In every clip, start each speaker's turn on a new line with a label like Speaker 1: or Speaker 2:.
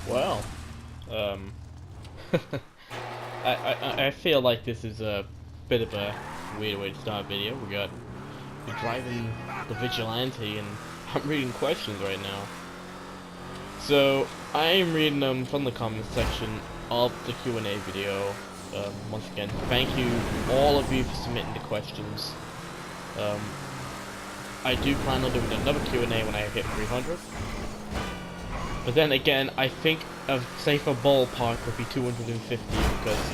Speaker 1: Well, um, I feel like this is a bit of a weird way to start a video. We're driving the vigilante, and I'm reading questions right now. So I am reading them from the comment section of the Q&A video. Once again, thank you all of you for submitting the questions. I do plan on doing another Q&A when I hit 300. But then again, I think a safer ballpark would be 250 because...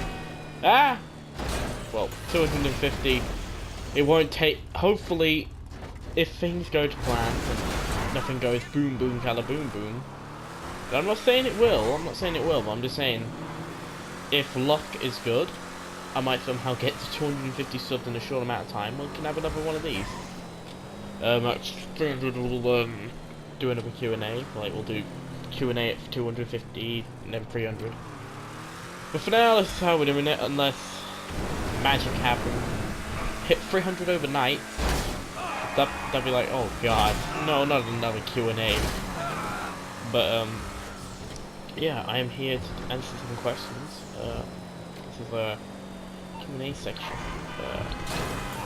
Speaker 1: well, 250, it won't take... Hopefully, if things go to plan and nothing goes boom boom cala boom boom... I'm not saying it will, but I'm just saying, if luck is good, I might somehow get to 250 subs in a short amount of time, we can have another one of these. At 300 we'll do another Q&A, like we'll do Q&A at 250 and then 300. But for now, this is how we're doing it, unless magic happens. Hit 300 overnight, that'd be like, oh god, no, not another Q&A. But yeah, I am here to answer some questions. This is a Q&A section.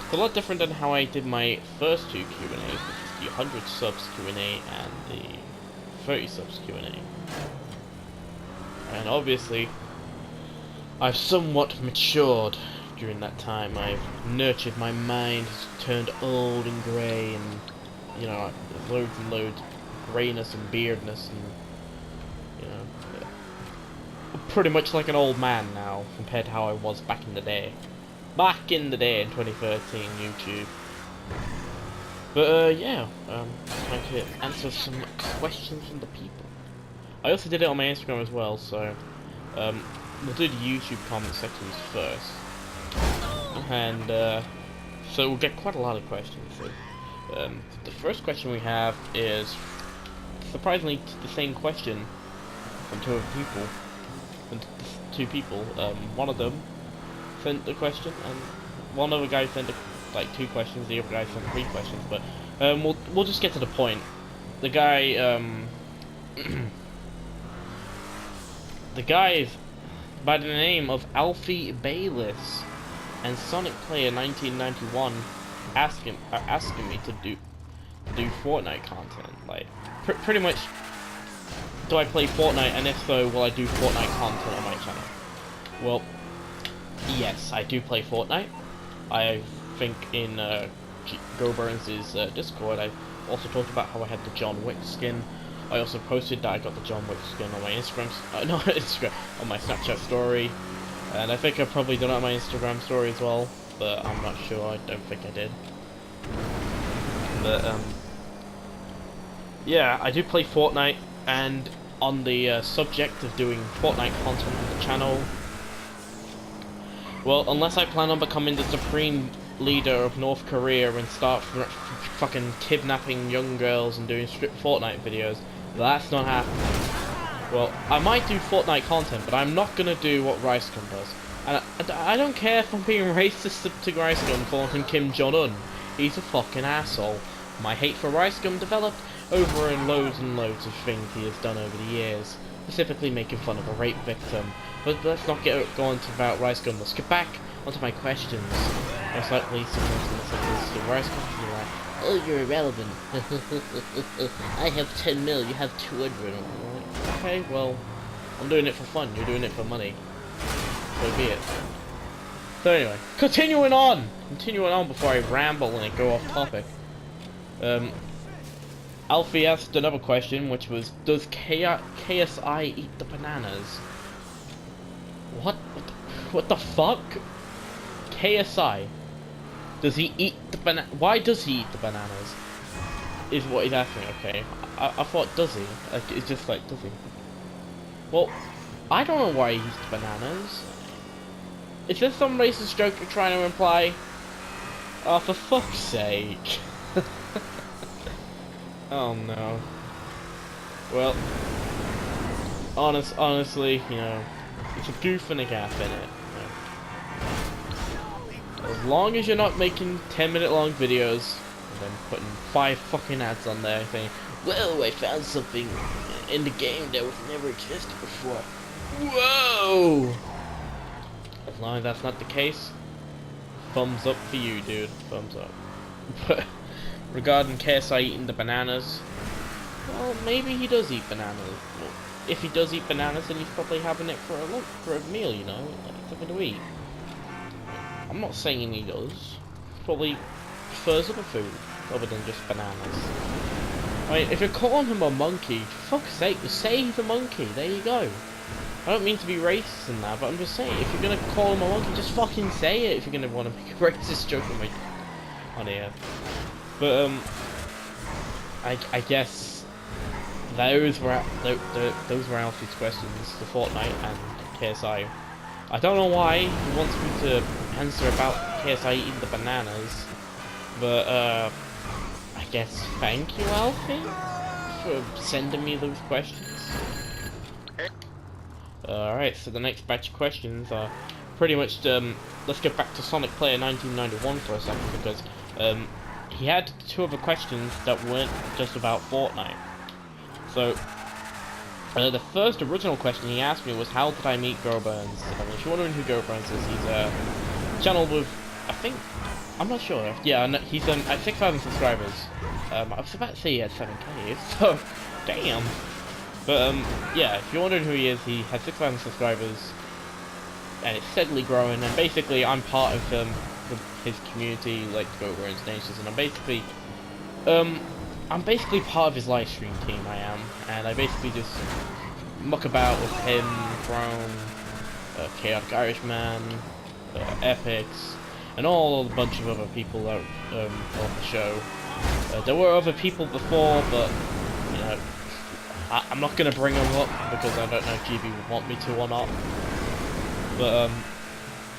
Speaker 1: It's a lot different than how I did my first two Q&As, which is the 100 subs Q&A and the 30 subs Q&A. And obviously, I've somewhat matured during that time. I've nurtured, my mind has turned old and grey, and, you know, loads and loads of greyness and beardness, and, you know, pretty much like an old man now, compared to how I was back in the day. Back in the day in 2013 YouTube. But yeah, trying to answer some questions from the people. I also did it on my Instagram as well, so we'll do the YouTube comment sections first. And so we'll get quite a lot of questions. So, the first question we have is surprisingly the same question from two people. One of them sent the question, and one other guy sent like 2 questions. The other guy sent 3 questions. But we'll just get to the point. The guy the guy is by the name of Alfie Bayliss, and Sonic Player 1991 asking me to do Fortnite content. Like pretty much, do I play Fortnite, and if so, will I do Fortnite content on my channel? Well, yes, I do play Fortnite. I think in GeauxBurns' Discord, I also talked about how I had the John Wick skin. I also posted that I got the John Wick skin on my Instagram, on my Snapchat story. And I think I've probably done it on my Instagram story as well, but I'm not sure, I don't think I did. But, yeah, I do play Fortnite, and on the subject of doing Fortnite content on the channel, well, unless I plan on becoming the supreme leader of North Korea and start fucking kidnapping young girls and doing strict Fortnite videos, that's not happening. Well, I might do Fortnite content, but I'm not gonna do what RiceGum does. And I don't care if I'm being racist to RiceGum, calling him Kim Jong-un. He's a fucking asshole. My hate for RiceGum developed over in loads and loads of things he has done over the years, specifically making fun of a rape victim. But let's not go on to about RiceGum. Let's get back onto my questions. Most likely someone's gonna say this to RiceGum, and you're like, oh, you're irrelevant. I have 10 mil, you have 200. Like, okay, well, I'm doing it for fun, you're doing it for money. So be it. So anyway, continuing on before I ramble and go off topic. Alfie asked another question, which was, does KSI eat the bananas? What the fuck? KSI. Does he eat the banana? Why does he eat the bananas? Is what he's asking, okay. I thought, does he? Like, it's just like, does he? Well, I don't know why he eats bananas. Is this some racist joke you're trying to imply? Oh, for fuck's sake. Oh no. Well, honestly, you know, it's a goof and a gaff in it. You know. As long as you're not making 10-minute long videos and then putting 5 fucking ads on there saying, well, I found something in the game that was never existed before. Whoa! As long as that's not the case, thumbs up for you, dude. Thumbs up. But regarding KSI eating the bananas, well, maybe he does eat bananas. Well, if he does eat bananas, then he's probably having it for a meal, you know, like something to eat. I'm not saying he does. Probably prefers other food other than just bananas. I mean, if you're calling him a monkey, for fuck's sake, just say he's a monkey. There you go. I don't mean to be racist in that, but I'm just saying, if you're gonna call him a monkey, just fucking say it. If you're gonna want to make a racist joke on here. But I guess those were Alfie's questions, the Fortnite and KSI. I don't know why he wants me to answer about KSI eating the bananas, but I guess thank you, Alfie, for sending me those questions. Alright, so the next batch of questions are pretty much, let's get back to Sonic Player 1991 for a second, because he had two other questions that weren't just about Fortnite. So, the first original question he asked me was, how did I meet GeauxBurns? I mean, if you're wondering who GeauxBurns is, he's a channel with, I think, I'm not sure. Yeah, no, he's at 6,000 subscribers. I was about to say he had 7K, so, damn. But, yeah, if you're wondering who he is, he has 6,000 subscribers, and it's steadily growing, and basically I'm part of his community, like GeauxBurns Nations, and I'm basically part of his live stream team, I am, and I basically just muck about with him, Chrome, Chaotic Irishman, Epics, and all a bunch of other people that on the show. There were other people before, but, you know, I'm not going to bring them up, because I don't know if GB would want me to or not. But,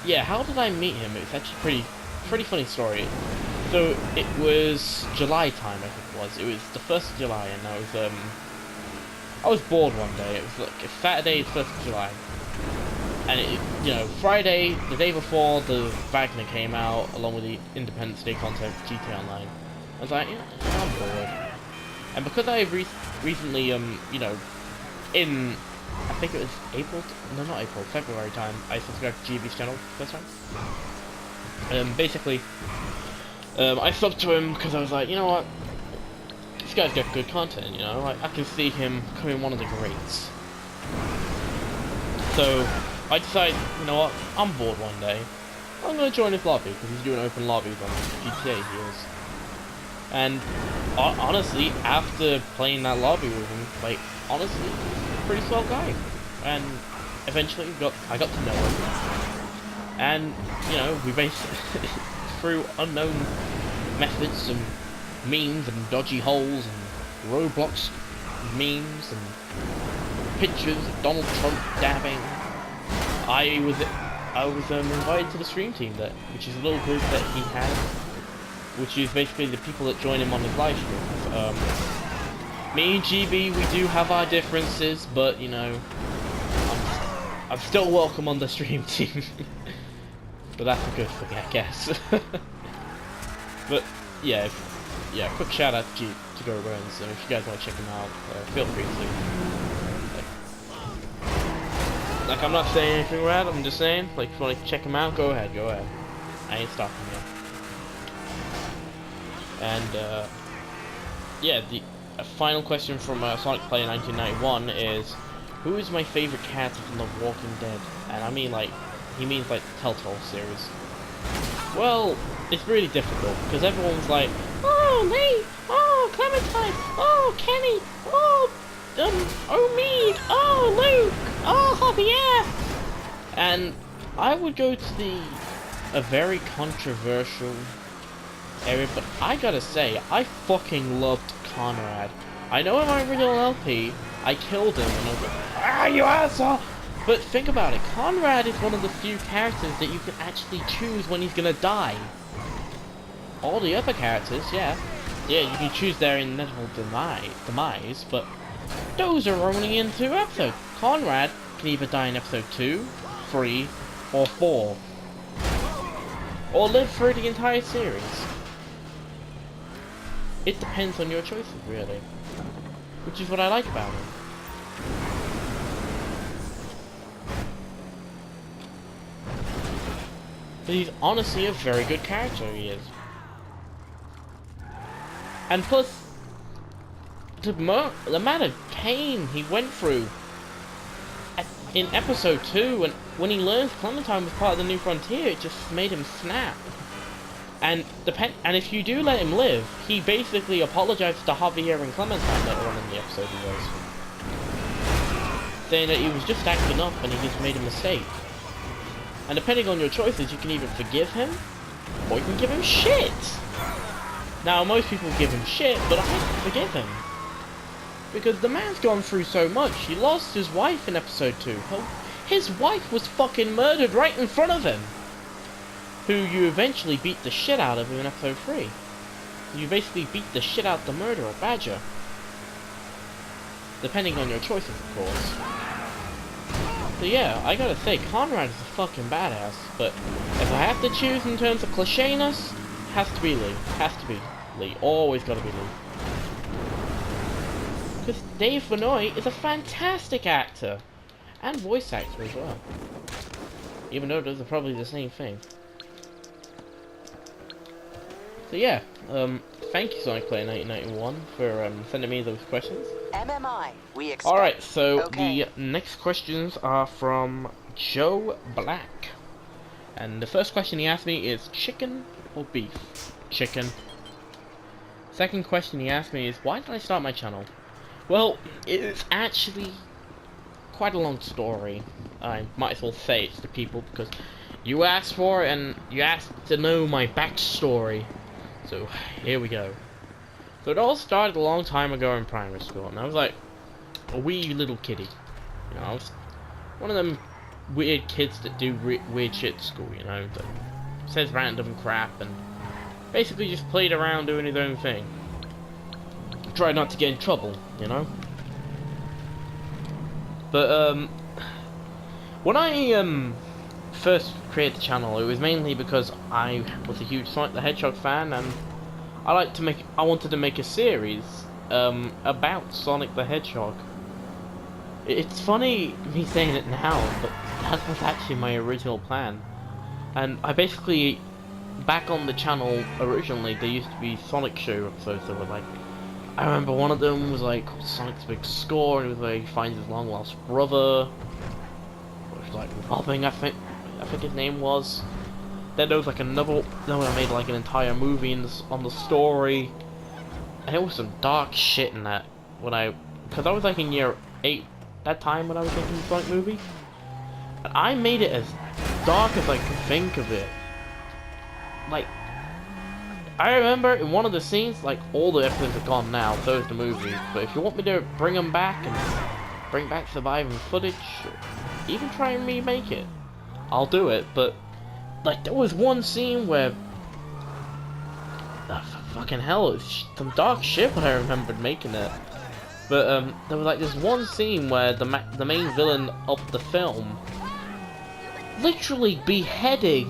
Speaker 1: yeah, how did I meet him? It's actually pretty funny story. So, it was July time, I think it was. It was the 1st of July, and I was bored one day. It was like Saturday, the 1st of July. And you know, Friday, the day before, the Wagner came out, along with the Independence Day content for GTA Online. I was like, yeah, I'm bored. And because I recently, you know, in, I think it was February time, I subscribed to GB's channel first time. Basically, I subbed to him because I was like, you know what, this guy's got good content, you know, I can see him becoming one of the greats. So, I decided, you know what, I'm bored one day, I'm going to join his lobby, because he's doing open lobbies on GTA, he is. And, honestly, after playing that lobby with him, like, honestly, he's a pretty swell guy. And, eventually, I got to know him. And, you know, we basically, through unknown methods and memes and dodgy holes and Roblox memes and pictures of Donald Trump dabbing, I was invited to the stream team, which is a little group that he has, which is basically the people that join him on his live streams. Me and GB, we do have our differences, but you know, I'm still welcome on the stream team. But that's a good thing, I guess. But yeah, quick shout out to GeauxBurns, and if you guys want to check him out, feel free to. Like, I'm not saying anything bad, I'm just saying, like, if you want to check him out, go ahead. I ain't stopping you. And, yeah, the final question from Sonic Player 1991 is, who is my favorite character from The Walking Dead? And I mean, like, he means, like, the Telltale series. Well, it's really difficult, because everyone's like, oh, Lee, oh, Clementine, oh, Kenny, oh, Omid, oh, Luke, oh, Javier. And I would go to a very controversial area, but I gotta say, I fucking loved Conrad. I know in my original LP, I killed him, and I was like, ah, you asshole! But think about it, Conrad is one of the few characters that you can actually choose when he's gonna die. All the other characters, yeah, you can choose their inevitable demise, but those are only in 2 episodes. Conrad can either die in episode 2, 3, or 4. Or live through the entire series. It depends on your choices, really. Which is what I like about him. But he's honestly a very good character, he is. And plus, the amount of pain he went through in episode 2, and when he learns Clementine was part of the New Frontier, it just made him snap. And if you do let him live, he basically apologized to Javier and Clementine later on in the episode he was. Saying that he was just acting up and he just made a mistake. And depending on your choices, you can either forgive him, or you can give him shit! Now, most people give him shit, but I forgive him. Because the man's gone through so much. He lost his wife in episode 2. His wife was fucking murdered right in front of him. Who you eventually beat the shit out of in episode 3. You basically beat the shit out of the murderer, Badger. Depending on your choices, of course. So yeah, I gotta say, Conrad is a fucking badass, but if I have to choose in terms of clichéness, has to be Lee. Has to be Lee. Always gotta be Lee. Because Dave Vanoy is a fantastic actor. And voice actor as well. Even though those are probably the same thing. So yeah, thank you Sonic Player 1991 for sending me those questions.
Speaker 2: MMI, we expect.
Speaker 1: Alright, so
Speaker 2: okay.
Speaker 1: the next questions are from Joe Black. And the first question he asked me is chicken or beef? Chicken. Second question he asked me is why did I start my channel? Well, it's actually quite a long story. I might as well say it to people because you asked for it and you asked to know my backstory. So, here we go. So it all started a long time ago in primary school, and I was like a wee little kiddie. You know, I was one of them weird kids that do weird shit at school, you know, that says random crap and basically just played around doing his own thing. Tried not to get in trouble, you know. But when I first created the channel, it was mainly because I was a huge Sonic the Hedgehog fan, and I wanted to make a series about Sonic the Hedgehog. It's funny me saying it now, but that was actually my original plan. And I basically, back on the channel originally, there used to be Sonic Show episodes that were like, I remember one of them was like Sonic's Big Score, and it was where he finds his long lost brother, which was like robbing, I think his name was. Then there was like another one I made like an entire movie on the story, and it was some dark shit in that. Because I was like in year 8 that time when I was making the Sonic movie, and I made it as dark as I could think of it. Like, I remember in one of the scenes, like all the episodes are gone now, so is the movie. But if you want me to bring them back and bring back surviving footage, or even try and remake it, I'll do it. But like there was one scene where, fucking hell, it was some dark shit when I remembered making it. But there was like this one scene where the main villain of the film literally beheaded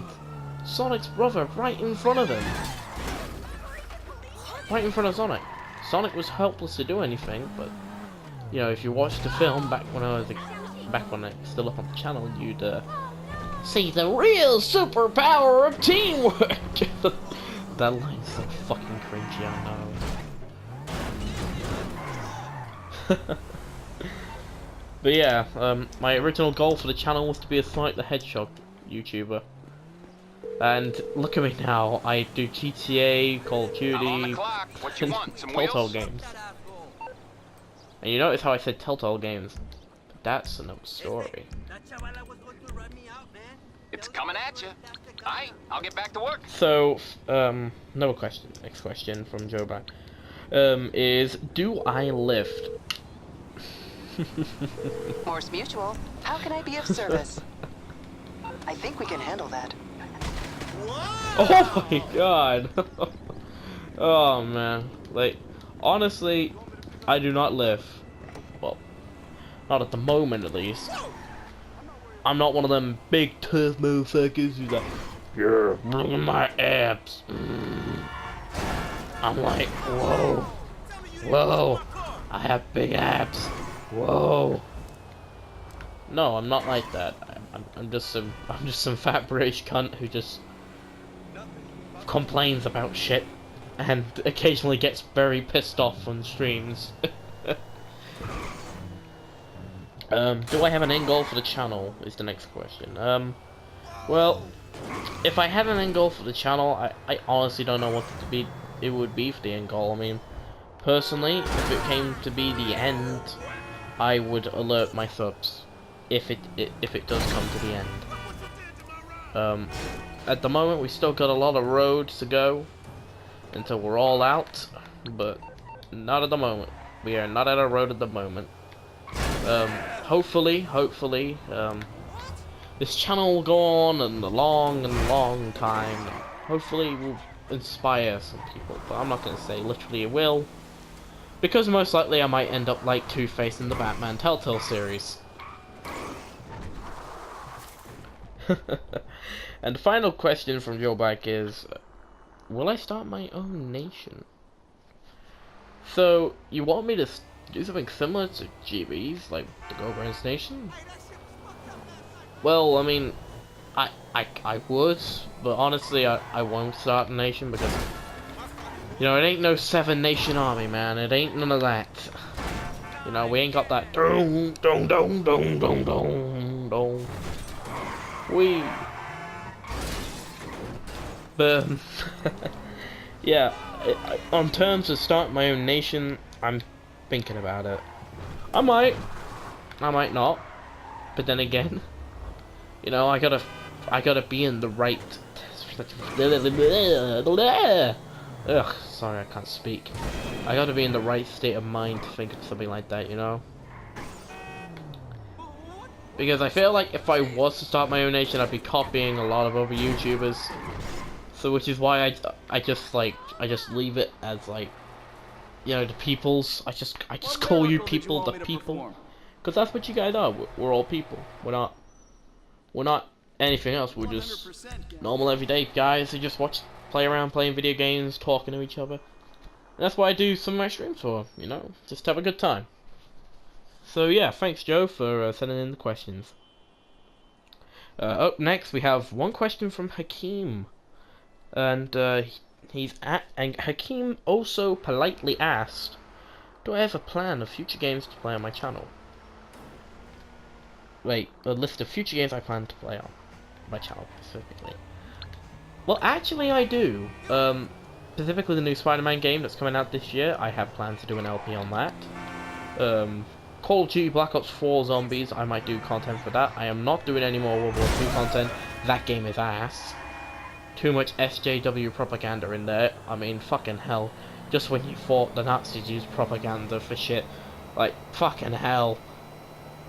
Speaker 1: Sonic's brother right in front of him. Right in front of Sonic. Sonic was helpless to do anything, but you know, if you watched the film back when it was still up on the channel, you'd see the real superpower of teamwork. That line's so fucking cringy, I know. But yeah, my original goal for the channel was to be a Sonic the Hedgehog YouTuber. And look at me now, I do GTA, Call of Duty, Telltale games. And you notice how I said Telltale games? But that's another story.
Speaker 3: It's coming at you. Alright, I'll get back to work.
Speaker 1: So, another question, next question from Joe Back, is, do I lift?
Speaker 2: Morse Mutual, how can I be of service? I think we can handle that.
Speaker 1: Oh my god! Oh man, like, honestly, I do not lift. Well, not at the moment at least. I'm not one of them big tough motherfuckers who's like, yeah, look at my abs. I'm like, whoa, whoa, I have big abs. Whoa. No, I'm not like that. I'm just some fat British cunt who just complains about shit and occasionally gets very pissed off on streams. Do I have an end goal for the channel is the next question. Well, if I had an end goal for the channel, I honestly don't know what it would be for the end goal. I mean, personally, if it came to be the end, I would alert my subs if it does come to the end. At the moment, we still got a lot of road to go until we're all out, but not at the moment. We are not at a road at the moment. Hopefully, this channel will go on in a long time. Hopefully, we'll inspire some people, but I'm not gonna say literally it will, because most likely I might end up like Two-Face in the Batman Telltale series. And the final question from Joe Back is, will I start my own nation? So, you want me to do something similar to GB's, like the GeauxBurns Nation? Well, I mean, I would, but honestly, I won't start a nation because, you know, it ain't no 7-nation army, man. It ain't none of that. You know, we ain't got that. Dong, dong, dong, dong, dong, dong, dong. But yeah, on terms of starting my own nation, I'm thinking about it. I might not, but then again, you know, I gotta be in the right. Ugh, sorry, I can't speak. I gotta be in the right state of mind to think of something like that, you know. Because I feel like if I was to start my own nation, I'd be copying a lot of other YouTubers. So, which is why I just leave it as like, you know, the peoples. I just call you people the people, because that's what you guys are. We're all people. We're not anything else. We're just normal everyday guys who just play around playing video games, talking to each other. And that's why I do some of my streams for, you know, just have a good time. So yeah, thanks Joe for sending in the questions. Up next we have one question from Hakeem. And and Hakeem also politely asked, do I have a plan of future games to play on my channel? Wait, a list of future games I plan to play on my channel specifically. Well, actually I do. Specifically the new Spider-Man game that's coming out this year, I have planned to do an LP on that. Call of Duty Black Ops 4 Zombies, I might do content for that. I am not doing any more World War II content. That game is ass. Too much SJW propaganda in there. I mean, fucking hell. Just when you thought the Nazis used propaganda for shit. Like, fucking hell.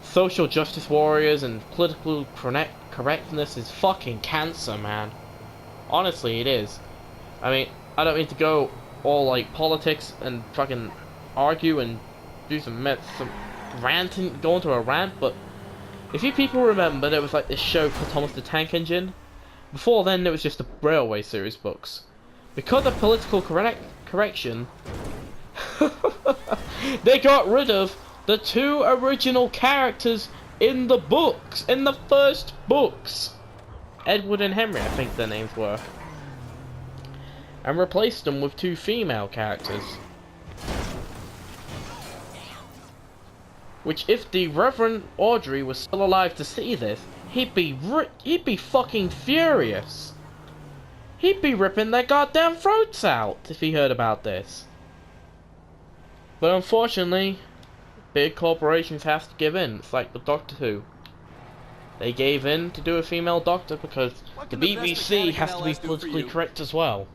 Speaker 1: Social justice warriors and political correctness is fucking cancer, man. Honestly, it is. I mean, I don't mean to go all, like, politics and fucking argue and do some ranting, go into a rant, but if you people remember, there was, like, this show called Thomas the Tank Engine. Before then, it was just the Railway series books. Because of political correction, they got rid of the 2 original characters in the books, in the first books. Edward and Henry, I think their names were. And replaced them with 2 female characters. Which, if the Reverend Audrey was still alive to see this, he'd be fucking furious. He'd be ripping their goddamn throats out if he heard about this. But unfortunately, big corporations have to give in. It's like with Doctor Who. They gave in to do a female doctor because the BBC has to be politically correct as well.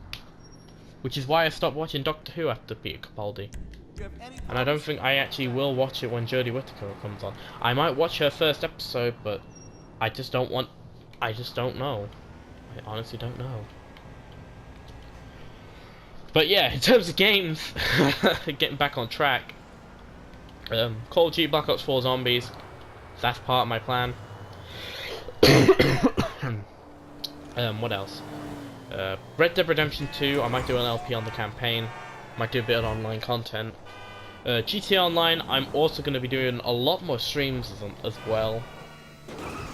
Speaker 1: Which is why I stopped watching Doctor Who after Peter Capaldi. And I don't think I actually will watch it when Jodie Whittaker comes on. I might watch her first episode, but I just don't know. I honestly don't know. But yeah, in terms of games, getting back on track. Call of Duty Black Ops 4 Zombies, that's part of my plan. What else? Red Dead Redemption 2, I might do an LP on the campaign. Might do a bit of online content. GTA Online, I'm also going to be doing a lot more streams as well.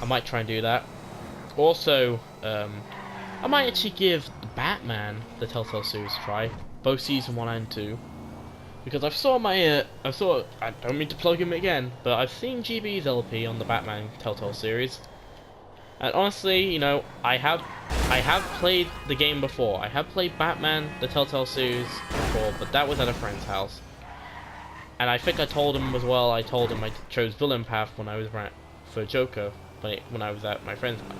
Speaker 1: I might try and do that. Also, I might actually give Batman the Telltale series a try, both season 1 and 2. Because I don't mean to plug him again, but I've seen GB's LP on the Batman Telltale series. And honestly, you know, I have played the game before. I have played Batman the Telltale series before, but that was at a friend's house. And I think I told him as well, I chose Villain Path when I was for Joker, when I was at my friend's house.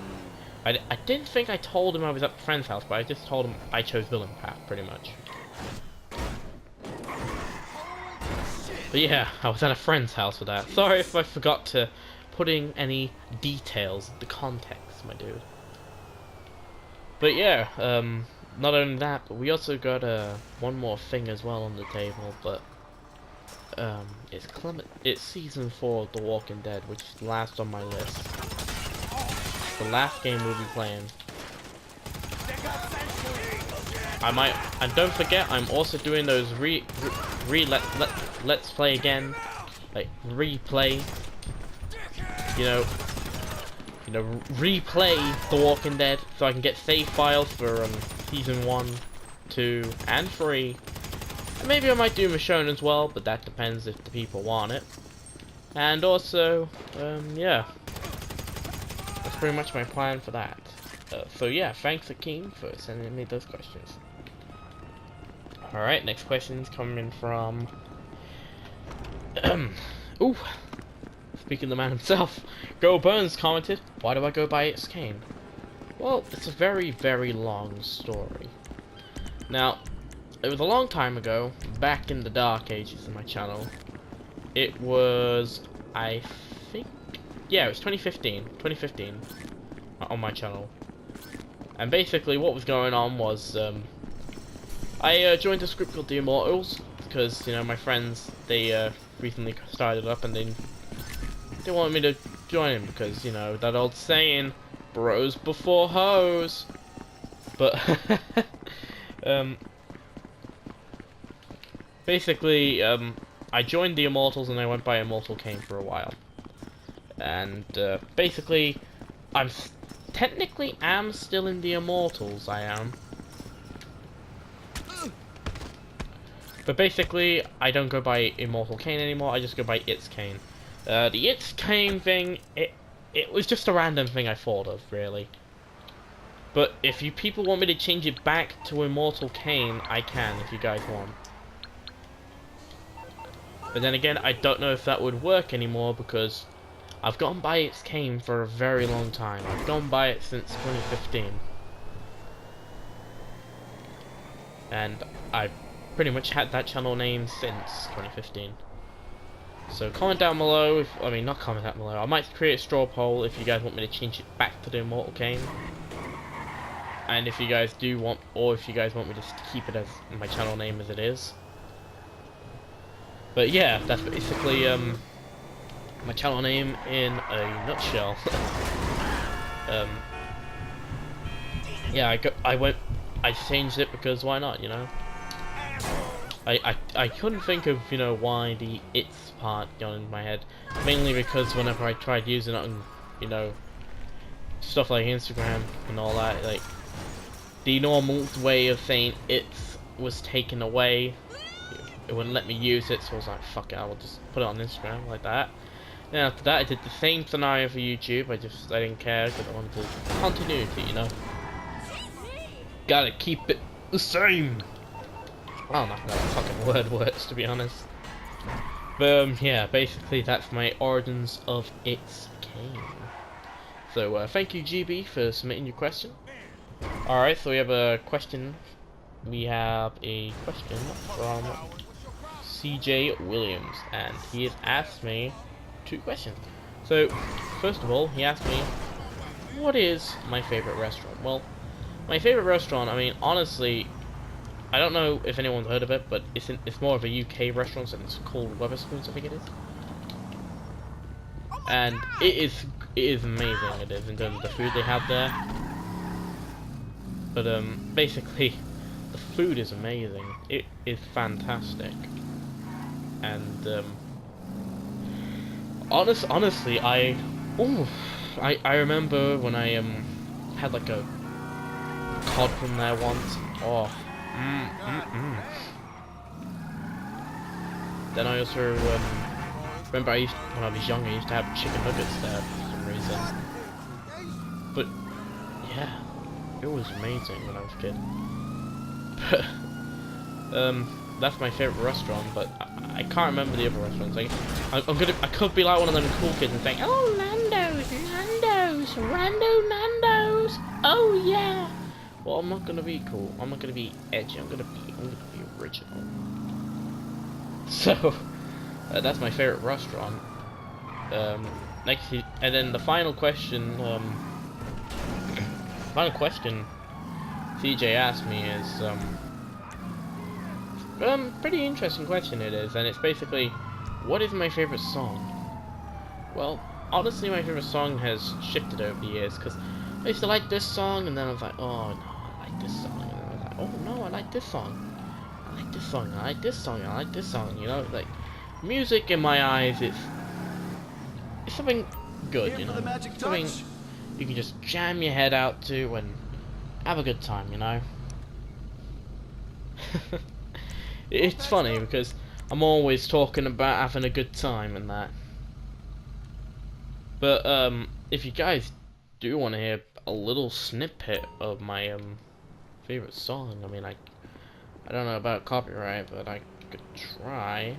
Speaker 1: I didn't think I told him I was at a friend's house, but I just told him I chose Villain Path, pretty much. But yeah, I was at a friend's house for that. Sorry if I forgot to put in any details, the context, my dude. But yeah, not only that, but we also got one more thing as well on the table, but it's season 4 of The Walking Dead, which is last on my list. It's the last game we'll be playing. And don't forget, I'm also doing those let's play again, like replay. You know, replay The Walking Dead so I can get save files for season 1, 2, and 3. And maybe I might do Michonne as well, but that depends if the people want it. And also, yeah, that's pretty much my plan for that. So yeah, thanks Akeem for sending me those questions. Alright, next question's coming from ooh, speaking of the man himself, GeauxBurns commented, "Why do I go by It's Kane?" Well, it's a very, very long story. Now, it was a long time ago, back in the dark ages of my channel. It was, I think, yeah, it was 2015 on my channel. And basically what was going on was, I joined a group called the Immortals, because, you know, my friends, they recently started up and they wanted me to join them, because, you know, that old saying, bros before hoes. But, basically, I joined the Immortals and I went by Immortal Kane for a while. And, basically, technically am still in the Immortals, I am. But basically, I don't go by Immortal Kane anymore, I just go by It's Kane. The It's Kane thing, it was just a random thing I thought of, really. But if you people want me to change it back to Immortal Kane, I can, if you guys want. But then again, I don't know if that would work anymore, because I've gone by It's Kane for a very long time. I've gone by it since 2015. And I've pretty much had that channel name since 2015. So comment down below, not comment down below, I might create a straw poll if you guys want me to change it back to the Immortal Kane. And if you guys do want, or if you guys want me to keep it as my channel name as it is. But yeah, that's basically my channel name in a nutshell. Yeah, I changed it because why not, you know? I couldn't think of, you know, why the it's part got in my head. Mainly because whenever I tried using it on, you know, stuff like Instagram and all that, like, the normal way of saying it's was taken away. It wouldn't let me use it, so I was like, fuck it, I will just put it on Instagram like that. And after that, I did the same scenario for YouTube. I didn't care because I wanted continuity, you know. Gotta keep it the same. I don't know how that fucking word works, to be honest. But yeah, basically that's my origins of It's Kane. So thank you GB for submitting your question. Alright, so we have a question. We have a question from CJ Williams, and he has asked me 2 questions. So, first of all, he asked me, what is my favorite restaurant? Well, my favorite restaurant, I mean, honestly, I don't know if anyone's heard of it, but it's more of a UK restaurant, and it's called Wetherspoons, I think it is. And it is amazing, it is, in terms of the food they have there. But basically, the food is amazing. It is fantastic. And honestly, I remember when I had like a cod from there once. Oh, Then I also remember when I was younger, I used to have chicken nuggets there for some reason. But yeah, it was amazing when I was a kid. That's my favorite restaurant, but I can't remember the other restaurants. Like, I could be like one of them cool kids and saying, "Oh, Nando's, Rando Nando's, oh yeah." Well, I'm not gonna be cool. I'm not gonna be edgy. I'm gonna be original. So, that's my favorite restaurant. Next, and then the final question. CJ asked me is pretty interesting question it is, and it's basically, what is my favorite song? Well, honestly, my favorite song has shifted over the years, because I used to like this song, and then I was like, oh no, I like this song, and then I was like, oh no, I like this song. I like this song, I like this song, I like this song, you know, like, music in my eyes, it's something good, you know, something you can just jam your head out to and have a good time, you know. It's funny because I'm always talking about having a good time and that. But if you guys do want to hear a little snippet of my favorite song, I mean, I don't know about copyright, but I could try.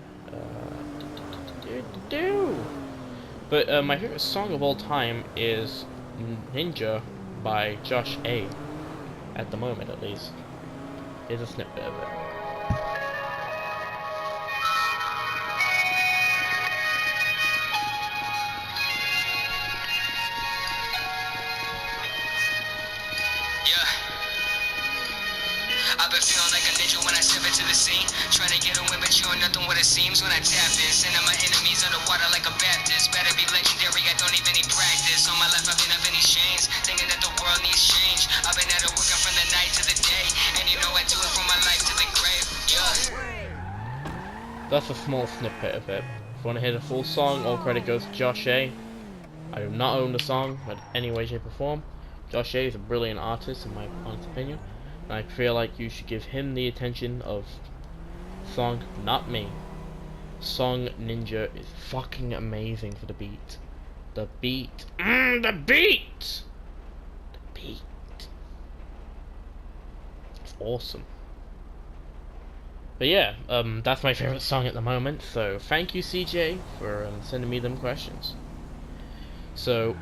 Speaker 1: But my favorite song of all time is Ninja by Josh A. At the moment, at least. Here's a snippet of it.
Speaker 4: I've been feeling like a ninja when I step into the scene, trying to get a win, but you are nothing what it seems when I tap this. Sending my enemies underwater like a Baptist. Better be legendary, I don't even need practice. All my life I've been up in these chains, thinking that the world needs change. I've been at it working from the night to the day, and you know I do it from my life to the grave.
Speaker 1: That's a small snippet of it. If you want to hear the full song, all credit goes to Josh A. I do not own the song in any way, shape or form. Josh A is a brilliant artist in my honest opinion. And I feel like you should give him the attention of song, not me. Song Ninja is fucking amazing for the beat. The beat. The beat! The beat. It's awesome. But yeah, that's my favorite song at the moment. So thank you, CJ, for sending me them questions. So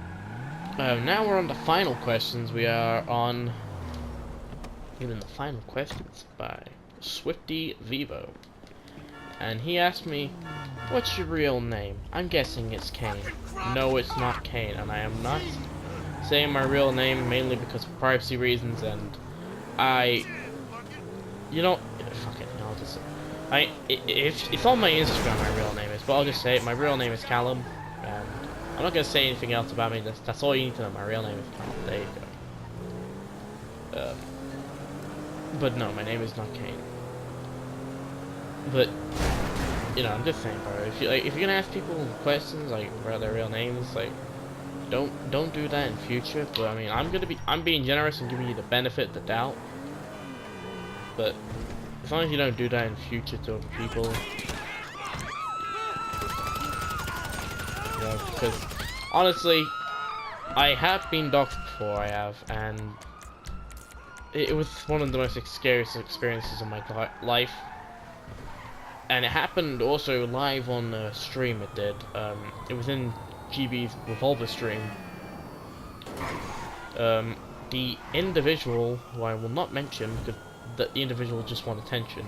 Speaker 1: now we're on the final questions. We are on even the final questions by Swifty Vivo, and he asked me, "What's your real name?" I'm guessing it's Kane. No, it's not Kane, and I am not saying my real name mainly because of privacy reasons. And you know, fuck it. I'll just, it's on my Instagram. My real name is, but I'll just say it. My real name is Callum, and I'm not gonna say anything else about me. That's all you need to know. My real name is Callum. There you go. But no, my name is not Kane. But you know, I'm just saying, bro. If you're gonna ask people questions like about their real names, like don't do that in future. But I mean, I'm being generous and giving you the benefit of the doubt. But as long as you don't do that in future to other people, you know, because honestly, I have been doxxed before. I have, and it was one of the most scariest experiences of my life, and it happened also live on the stream. It did. It was in GB's Revolver stream. The individual, who I will not mention because the individual just want attention.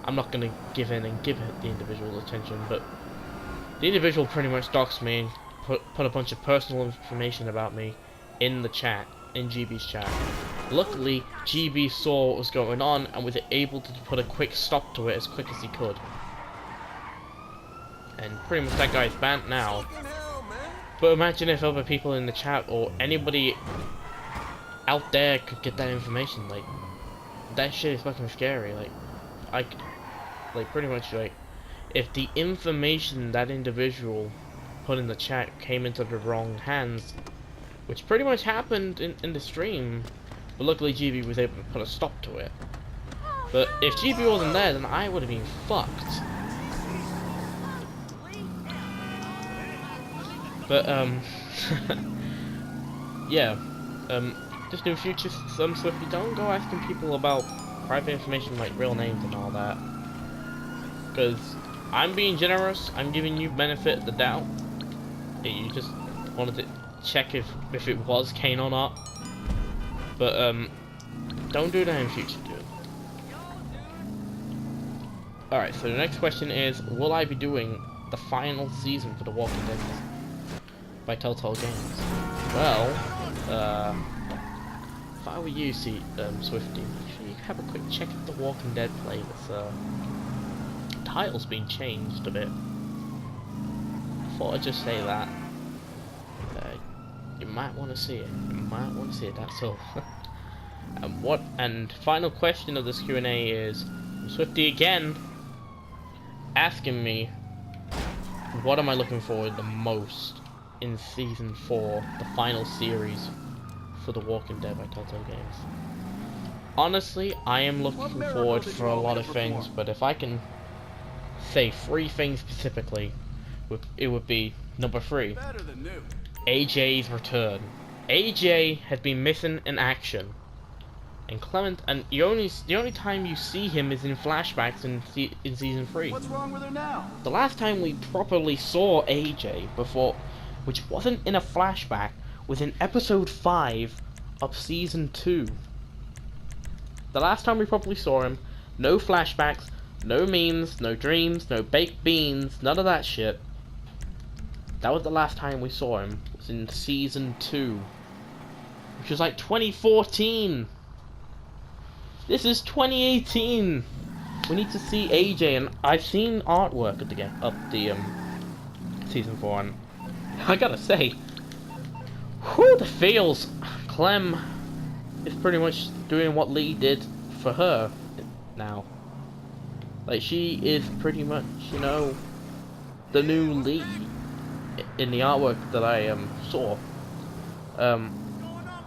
Speaker 1: I'm not gonna give in and give the individual attention, but the individual pretty much doxed me and put a bunch of personal information about me in the chat, in GB's chat. Luckily, GB saw what was going on and was able to put a quick stop to it as quick as he could. And pretty much that guy's banned now. But imagine if other people in the chat or anybody out there could get that information. Like, that shit is fucking scary. Like, pretty much, like, if the information that individual put in the chat came into the wrong hands, which pretty much happened in the stream, but luckily GB was able to put a stop to it. But if GB wasn't there, then I would have been fucked. But yeah, just in future, Swifty, don't go asking people about private information like real names and all that, because I'm being generous. I'm giving you benefit of the doubt. You just wanted to check if it was Kane or not, but don't do that in future, dude. Alright, so the next question is, will I be doing the final season for The Walking Dead by Telltale Games? Well, if I were you, Swifty, make sure you have a quick check at The Walking Dead playlist. Title's been changed a bit. Thought I'd just say that. You might want to see it. You might want to see it, that's all. And final question of this Q&A is, Swifty again asking me, what am I looking forward the most in Season 4, the final series for The Walking Dead by Telltale Games? Honestly, I am looking forward for a lot of things, but if I can say 3 things specifically, it would be number 3, AJ's return. AJ had been missing in action, and the only time you see him is in flashbacks in season 3.
Speaker 5: What's wrong with her now?
Speaker 1: The last time we properly saw AJ before, which wasn't in a flashback, was in episode 5 of season 2. The last time we properly saw him, no flashbacks, no memes, no dreams, no baked beans, none of that shit. That was the last time we saw him. It was in season 2, which was like 2014. This is 2018. We need to see AJ, and I've seen artwork of the season 4, and I gotta say, whew, the feels. Clem is pretty much doing what Lee did for her now. Like, she is pretty much, you know, the new Lee in the artwork that I saw.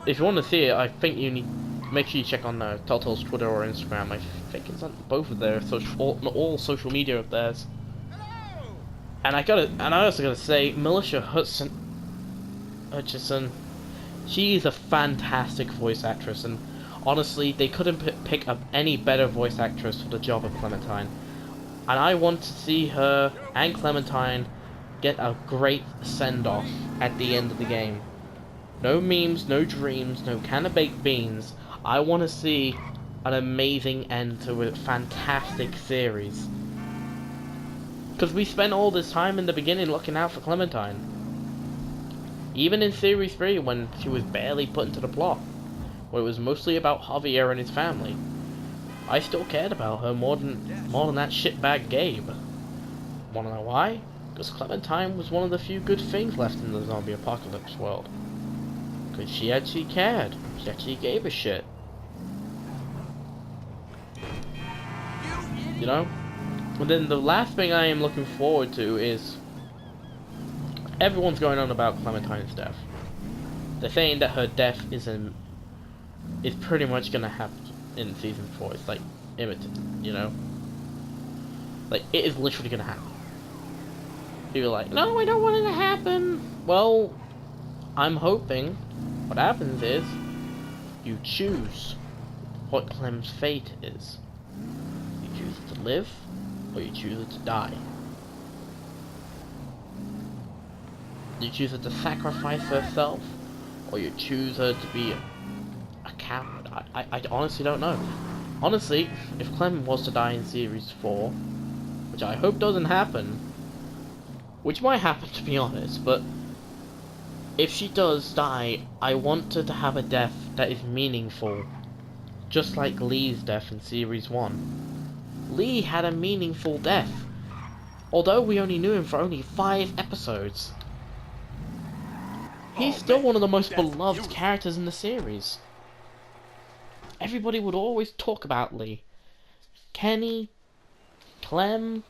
Speaker 1: If you want to see it, I think you need make sure you check on Telltale's Twitter or Instagram. I think it's on both of their all social media of theirs. And I also gotta say, Militia Hutchison, she is a fantastic voice actress, and honestly, they couldn't pick up any better voice actress for the job of Clementine. And I want to see her and Clementine get a great send-off at the end of the game. No memes, no dreams, no can of baked beans. I want to see an amazing end to a fantastic series. Because we spent all this time in the beginning looking out for Clementine. Even in Series 3, when she was barely put into the plot, where it was mostly about Javier and his family, I still cared about her more than that shitbag Gabe. Wanna know why? Because Clementine was one of the few good things left in the zombie apocalypse world. Because she actually cared. She actually gave a shit. You know? And then the last thing I am looking forward to is, everyone's going on about Clementine's death. They're saying that her death is pretty much gonna happen in season 4. It's like imminent, you know? Like, it is literally gonna happen. People are like, no, I don't want it to happen. Well, I'm hoping what happens is you choose what Clem's fate is. You choose to live, or you choose to die. You choose her to sacrifice herself, or you choose her to be a coward. I honestly don't know. Honestly, if Clem was to die in Series 4, which I hope doesn't happen, which might happen to be honest, but if she does die, I want her to have a death that is meaningful. Just like Lee's death in Series 1. Lee had a meaningful death. Although we only knew him for only 5 episodes. He's still one of the most beloved characters in the series. Everybody would always talk about Lee. Kenny, Clem,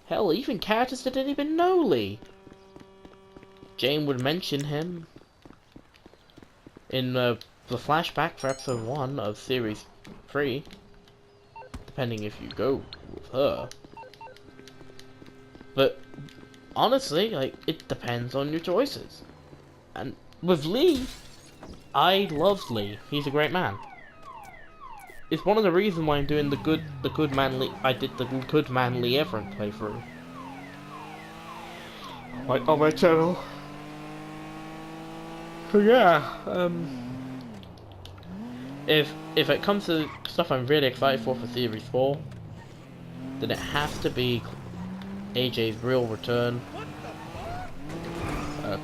Speaker 1: hell, even characters that didn't even know Lee. Jane would mention him. in the flashback for episode 1 of series 3, depending if you go with her. But honestly, like, it depends on your choices. And with Lee, I love Lee. He's a great man. It's one of the reasons why I'm doing the good man Lee. I did the good man Lee Everett playthrough, like on my channel. So yeah, if it comes to stuff I'm really excited for Series 4, then it has to be AJ's real return,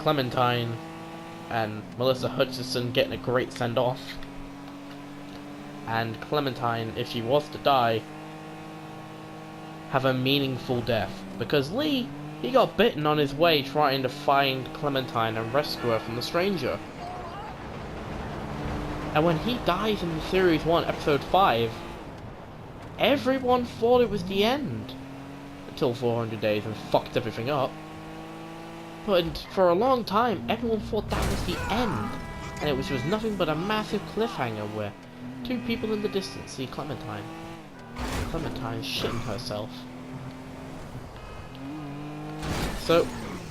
Speaker 1: Clementine and Melissa Hutchison getting a great send-off, and Clementine, if she was to die, have a meaningful death. Because Lee, he got bitten on his way trying to find Clementine and rescue her from the stranger. And when he dies in Series 1, Episode 5, everyone thought it was the end. Until 400 days and fucked everything up. But for a long time, everyone thought that was the end. And it was just nothing but a massive cliffhanger where two people in the distance see Clementine. Clementine shitting herself. So,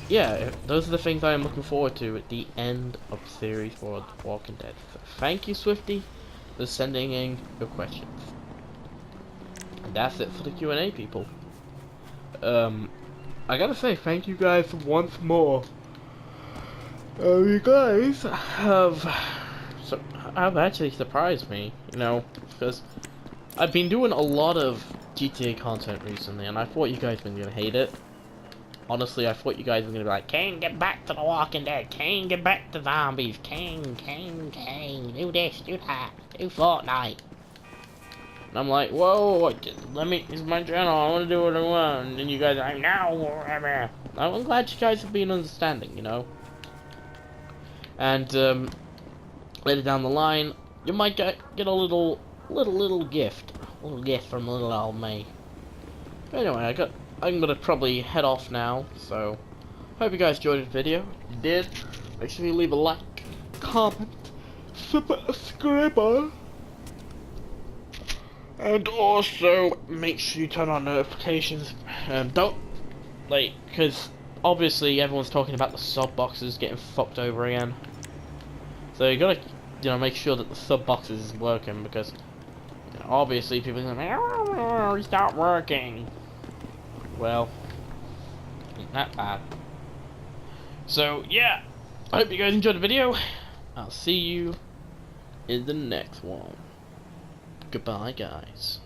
Speaker 1: yeah, those are the things I am looking forward to at the end of Series 4 of The Walking Dead. So thank you, Swifty, for sending in your questions. And that's it for the Q&A, people. I gotta say thank you guys once more. You guys have actually surprised me, you know, because I've been doing a lot of GTA content recently, and I thought you guys were gonna hate it. Honestly, I thought you guys were gonna be like, Kane, get back to The Walking Dead. Kane, get back to zombies. Kane, do this, do that, do Fortnite. And I'm like, whoa, let me, it's my channel, I want to do what I want. And then you guys are like, no, whatever. I'm glad you guys have been understanding, you know. And later down the line, you might get a little gift, from little old me. But anyway, I'm gonna probably head off now. So, hope you guys enjoyed the video. If you did, make sure you leave a like, comment, subscribe. And also, make sure you turn on notifications. Don't, like, because obviously everyone's talking about the sub boxes getting fucked over again. So you gotta, you know, make sure that the sub boxes is working, because, you know, obviously people are like, oh, it's not working. Well, ain't that bad. So yeah, I hope you guys enjoyed the video. I'll see you in the next one. Goodbye, guys.